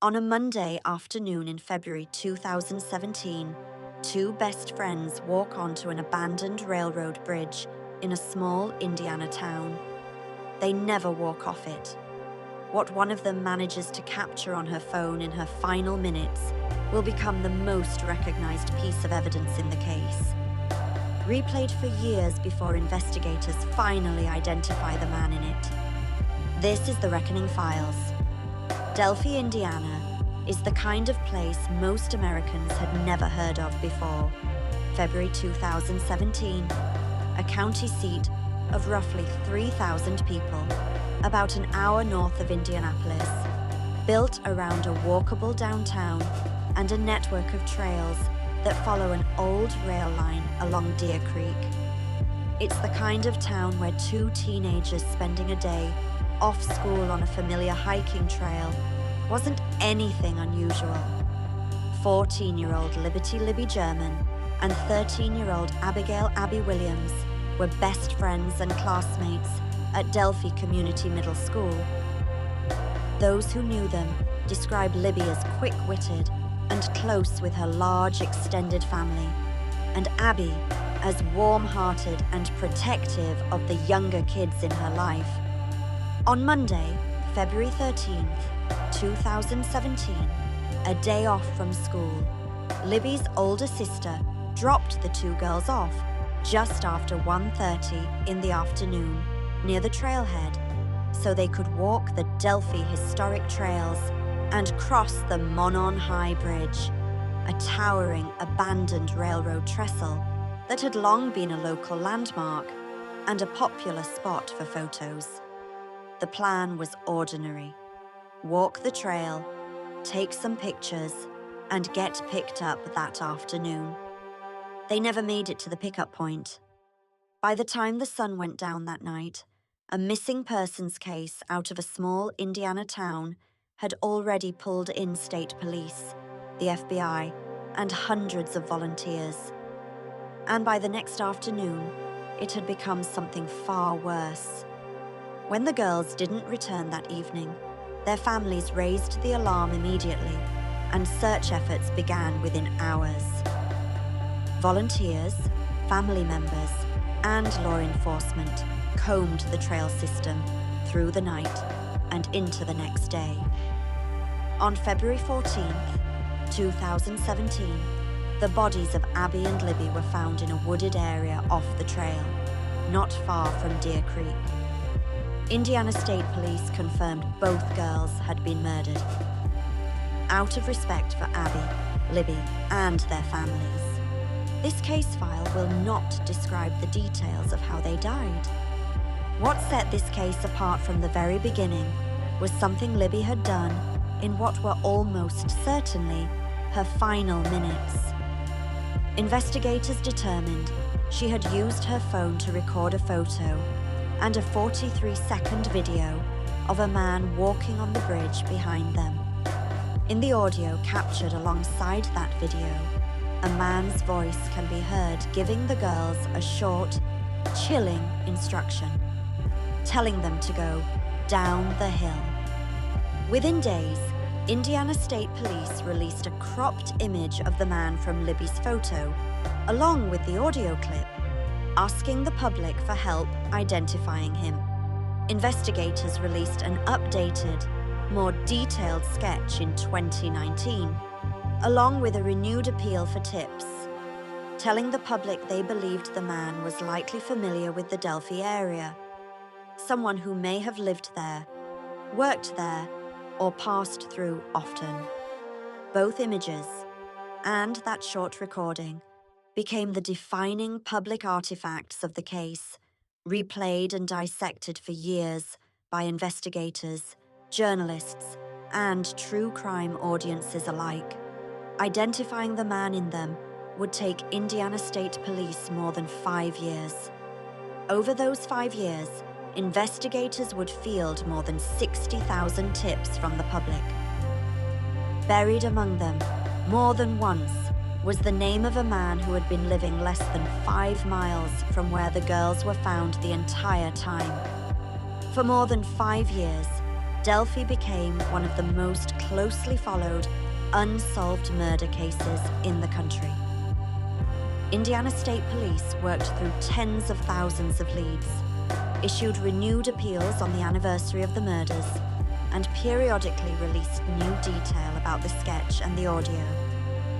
On a Monday afternoon in February 2017, two best friends walk onto an abandoned railroad bridge in a small Indiana town. They never walk off it. What one of them manages to capture on her phone in her final minutes will become the most recognized piece of evidence in the case. Replayed for years before investigators finally identify the man in it. This is the Reckoning Files. Delphi, Indiana, is the kind of place most Americans had never heard of before. February 2017, a county seat of roughly 3,000 people, about an hour north of Indianapolis, built around a walkable downtown and a network of trails that follow an old rail line along Deer Creek. It's the kind of town where two teenagers spending a day off school on a familiar hiking trail wasn't anything unusual. 14-year-old Libby German and 13-year-old Abigail Abby Williams were best friends and classmates at Delphi Community Middle School. Those who knew them described Libby as quick-witted and close with her large extended family, and Abby as warm-hearted and protective of the younger kids in her life. On Monday, February 13th, 2017, a day off from school, Libby's older sister dropped the two girls off just after 1:30 in the afternoon near the trailhead so they could walk the Delphi historic trails and cross the Monon High Bridge, a towering, abandoned railroad trestle that had long been a local landmark and a popular spot for photos. The plan was ordinary. Walk the trail, take some pictures, and get picked up that afternoon. They never made it to the pickup point. By the time the sun went down that night, a missing persons case out of a small Indiana town had already pulled in state police, the FBI, and hundreds of volunteers. And by the next afternoon, it had become something far worse. When the girls didn't return that evening, their families raised the alarm immediately, and search efforts began within hours. Volunteers, family members, and law enforcement combed the trail system through the night and into the next day. On February 14th, 2017, the bodies of Abby and Libby were found in a wooded area off the trail, not far from Deer Creek. Indiana State Police confirmed both girls had been murdered. Out of respect for Abby, Libby, and their families, this case file will not describe the details of how they died. What set this case apart from the very beginning was something Libby had done in what were almost certainly her final minutes. Investigators determined she had used her phone to record a photo and a 43-second video of a man walking on the bridge behind them. In the audio captured alongside that video, a man's voice can be heard giving the girls a short, chilling instruction, telling them to go down the hill. Within days, Indiana State Police released a cropped image of the man from Libby's photo, along with the audio clip, asking the public for help identifying him. Investigators released an updated, more detailed sketch in 2019, along with a renewed appeal for tips, telling the public they believed the man was likely familiar with the Delphi area, someone who may have lived there, worked there, or passed through often. Both images, and that short recording, became the defining public artifacts of the case, replayed and dissected for years by investigators, journalists, and true crime audiences alike. Identifying the man in them would take Indiana State Police more than 5 years. Over those 5 years, investigators would field more than 60,000 tips from the public. Buried among them, more than once, was the name of a man who had been living less than 5 miles from where the girls were found the entire time. For more than 5 years, Delphi became one of the most closely followed, unsolved murder cases in the country. Indiana State Police worked through tens of thousands of leads, issued renewed appeals on the anniversary of the murders, and periodically released new detail about the sketch and the audio,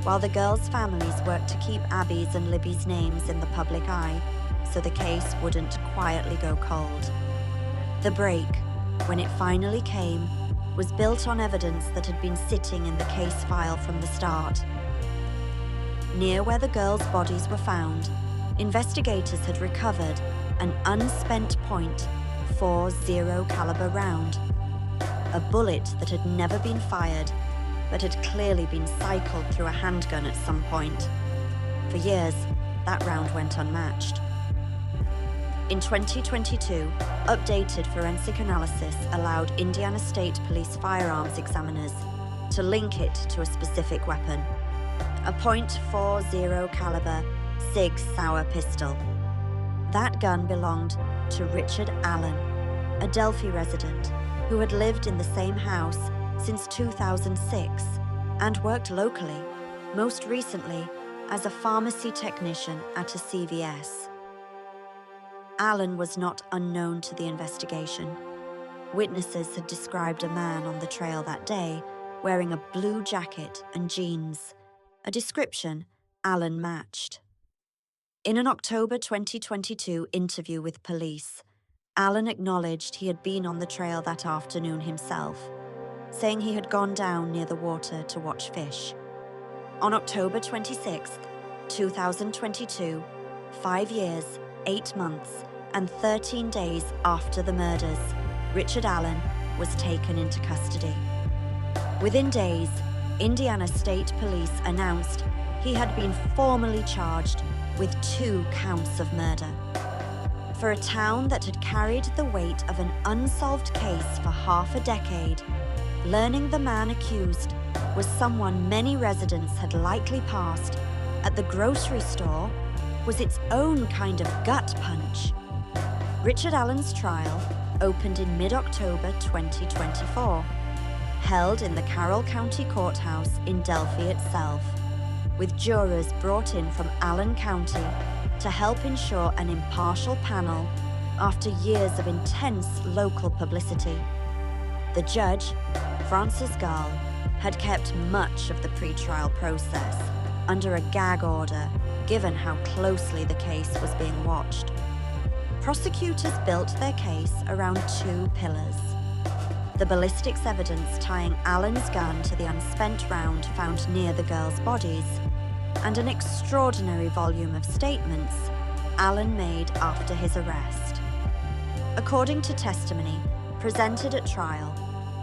while the girls' families worked to keep Abby's and Libby's names in the public eye so the case wouldn't quietly go cold. The break, when it finally came, was built on evidence that had been sitting in the case file from the start. Near where the girls' bodies were found, investigators had recovered an unspent .40 caliber round, a bullet that had never been fired but had clearly been cycled through a handgun at some point. For years, that round went unmatched. In 2022, updated forensic analysis allowed Indiana State Police firearms examiners to link it to a specific weapon, a .40 caliber Sig Sauer pistol. That gun belonged to Richard Allen, a Delphi resident who had lived in the same house since 2006 and worked locally, most recently as a pharmacy technician at a CVS. Allen was not unknown to the investigation. Witnesses had described a man on the trail that day wearing a blue jacket and jeans, a description Allen matched. In an October 2022 interview with police, Allen acknowledged he had been on the trail that afternoon himself, saying he had gone down near the water to watch fish. On October 26, 2022, 5 years, 8 months, and 13 days after the murders, Richard Allen was taken into custody. Within days, Indiana State Police announced he had been formally charged with 2 counts of murder. For a town that had carried the weight of an unsolved case for half a decade, learning the man accused was someone many residents had likely passed at the grocery store was its own kind of gut punch. Richard Allen's trial opened in mid-October 2024, held in the Carroll County Courthouse in Delphi itself, with jurors brought in from Allen County to help ensure an impartial panel after years of intense local publicity. The judge, Francis Gall, had kept much of the pretrial process under a gag order, given how closely the case was being watched. Prosecutors built their case around 2 pillars: the ballistics evidence tying Allen's gun to the unspent round found near the girls' bodies, and an extraordinary volume of statements Allen made after his arrest. According to testimony presented at trial,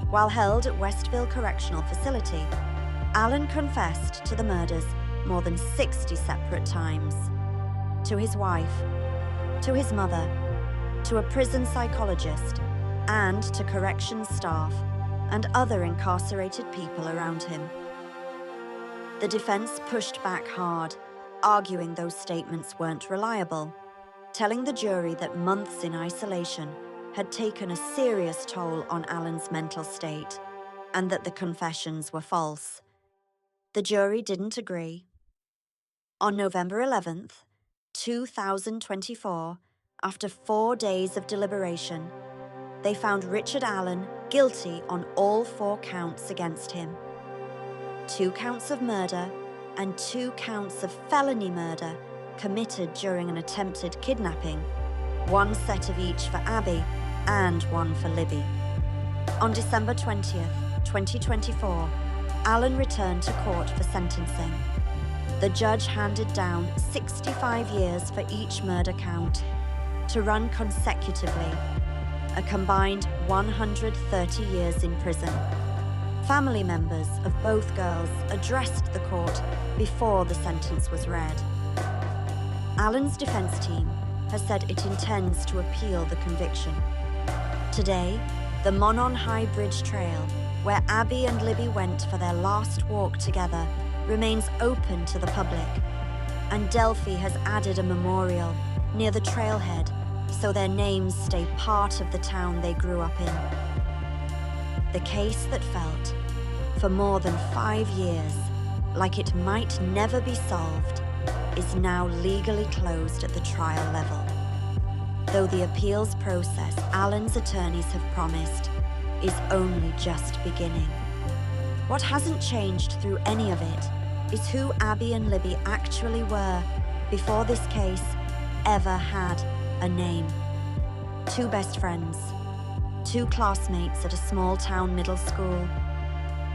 while held at Westville Correctional Facility, Allen confessed to the murders more than 60 separate times. To his wife, to his mother, to a prison psychologist, and to corrections staff and other incarcerated people around him. The defense pushed back hard, arguing those statements weren't reliable, telling the jury that months in isolation had taken a serious toll on Allen's mental state, and that the confessions were false. The jury didn't agree. On November 11th, 2024, after 4 days of deliberation, they found Richard Allen guilty on all 4 counts against him: 2 counts of murder and 2 counts of felony murder committed during an attempted kidnapping, 1 set of each for Abby and 1 for Libby. On December 20th, 2024, Allen returned to court for sentencing. The judge handed down 65 years for each murder count, to run consecutively, a combined 130 years in prison. Family members of both girls addressed the court before the sentence was read. Allen's defense team has said it intends to appeal the conviction. Today, the Monon High Bridge Trail, where Abby and Libby went for their last walk together, remains open to the public, and Delphi has added a memorial near the trailhead so their names stay part of the town they grew up in. The case that felt, for more than 5 years, like it might never be solved, is now legally closed at the trial level. Though the appeals process Alan's attorneys have promised is only just beginning. What hasn't changed through any of it is who Abby and Libby actually were before this case ever had a name. 2 best friends, 2 classmates at a small town middle school,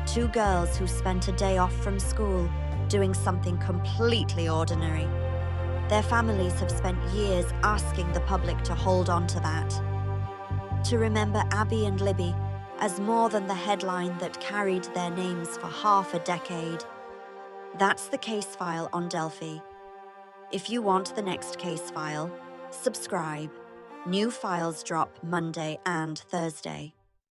2 girls who spent a day off from school doing something completely ordinary. Their families have spent years asking the public to hold on to that, to remember Abby and Libby as more than the headline that carried their names for half a decade. That's the case file on Delphi. If you want the next case file, subscribe. New files drop Monday and Thursday.